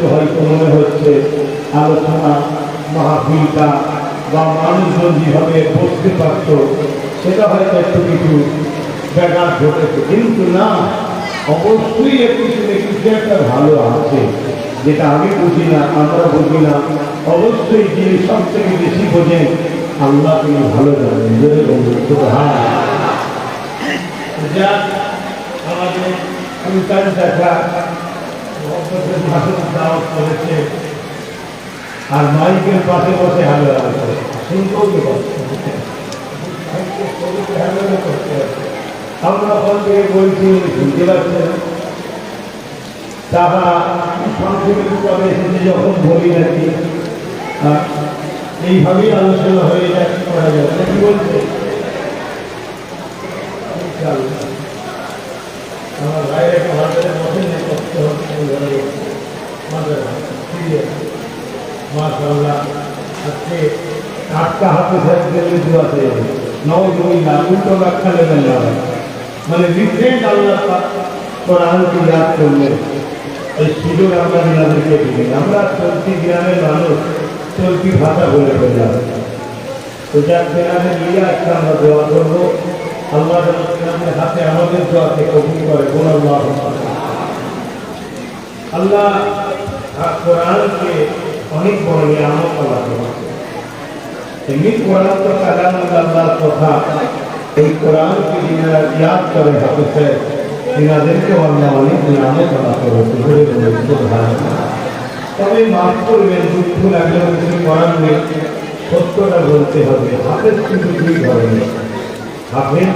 একটু হয়তো মনে হচ্ছে আলোচনা মাহফিলটা বা মানুষজন যেভাবে বসতে পারত সেটা হয়তো একটু কিছু ব্যাঘাত ঘটেছে, কিন্তু না, অবশ্যই এর পিছনে কিছু একটা ভালো আছে যেটা আমি বুঝি না, আমরা বুঝি না। অবশ্যই যিনি সব থেকে বেশি বোঝেন আল্লাহ তিনি ভালো জানেন। আমাদের সুলতান চাচা দাওয়াত করেছে আর মাইকের পাশে বসে হালো করে শুনতেও আমরা ফোন থেকে বলছি শুনতে পাচ্ছেন। তারা সাংস্কৃতিকভাবে এসেছে যখন বলি নাকি এইভাবেই আলোচনা হয়ে যায়, করা যাচ্ছে। কি বলছে আমার বাইরে একটা বাজারে বসে নিয়ে করতে হচ্ছে মাশাআল্লাহ। আজকে 8টা হাতে সাইকেলের দোয়া আছে, 9 2 না উল্টো ব্যাখ্যা নেবেন না, মানে রিসেন্ট আল্লাহ কোরআনকে ইয়াদ করলেন। এই সুযোগ আমরা আমাদেরকে দিই। আমরা চলতি গ্রামের মানুষ চলতি ভাষা বলে ফেললাম। তো যার গ্রামে নিয়ে আজকে আমরা দোয়া করবো, আল্লাহ গ্রামের হাতে আমাদের দোয়াকে কবুল করে। আল্লাহ কোরআনকে অনেক বড় নিয়ামত আল্লাহ করেছে। এমনি কোরআন তো কালামুল্লাহর কথা, এই কোরআনকে যিনারা ইয়াদ করে হাফেজে তিনাদেরকে আল্লাহ অনেক নিয়ামত আল্লাহ করেছে। তবে মাফ করবেন, দুঃখ লাগলেও কিছু করার নেই, সত্যটা বলতে হবে। হাফেজ কিন্তু 2 ধরনের, হাফেজ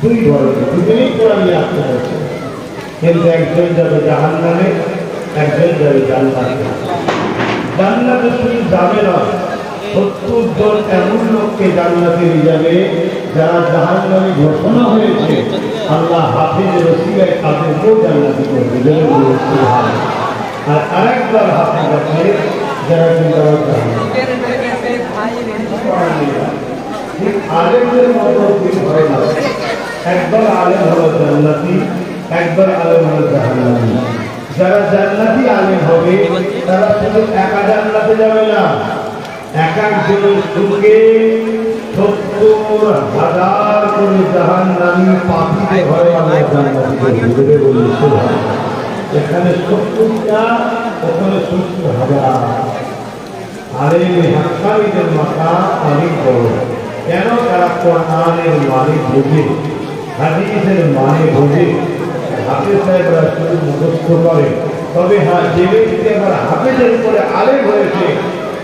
2 ধরনের, দুজনেই কোরআন ইয়াদ করেছে, কিন্তু একজন যাবে জাহান্নামে, একজন যাবে জান্নাতে। জান্নাতে শুধু যাবে না, 70 জন এমন লোককে জান্নাতে নিয়ে যাবে যারা জাহান্নামে ঘোষণা হয়েছে। আল্লাহ হাফেজের ওসিলায় তাদেরকেও জান্নাতে করবে। আর আরেকবার হাফেজ আছে যারা আলেমদের মতো হয় না, একবার আলেম হলো জান্নাতি, একবার আলেম হলো জাহান্নামী। যারা জান্নাতি আলেম হবে তারা শুধু একা জান্নাতে যাবে না, এক একজনের সঙ্গে 70,000 করে জাহান্নামী পাপীকে ঘরে আমরা জান্নাতি করব। এখানে 70টা, ওখানে 70,000। আর এই হাক্কানীদের মাথা অনেক বড়। কেন? তারা কোরআনের মানে বোঝে, হাদিসের মানে বোঝে। হাফেজ সাহেবরা শুধু মুখস্থ করে, তবে হ্যাঁ, যে ব্যক্তি আবার হাফেজের উপরে আলেম হয়েছে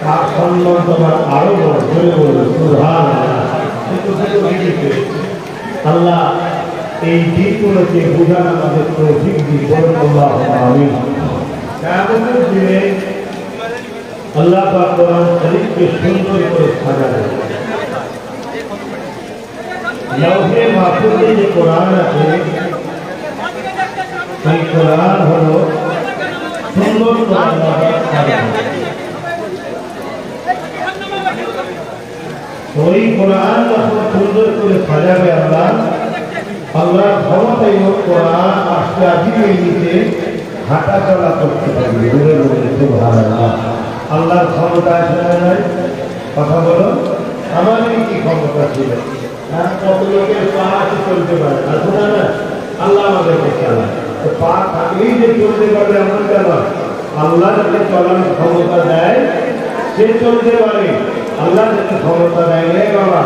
তার সম্মান তোমার আরো বড়। ধরে বলবে আল্লাহ এই দিনগুলোকে বোঝান আমাদের তৌফিক দিন। আমিন। কিয়ামতের দিনে আল্লাহ পাক কোরআন শরীফকে সুন্দর করে সাজাবেন। লৌহে মাহফুজে যে কোরআন আছে, সেই কোরআন হলো সুন্দর করে সাজানো। ওই কোরআন যখন সুন্দর করে সাজাবে আল্লাহ, আল্লাহর ক্ষমতায় কোরআন আস্তে আস্তে নিচে হাঁটা চলা করতে পারবে। সুবহানাল্লাহ। আল্লাহর ক্ষমতা আছে না নাই? কথা বলো, আমাদের কি ক্ষমতা ছিল? কত লোকের পা আছে চলতে পারে, আছে না? আল্লাহ আমাদেরকে চালায়। পা থাকলেই যে চলতে পারবে এমন কেন? আল্লাহ যাতে চলার ক্ষমতা দেয় সে চলতে পারে। আল্লাহ যাতে ক্ষমতা দেয়, বাবা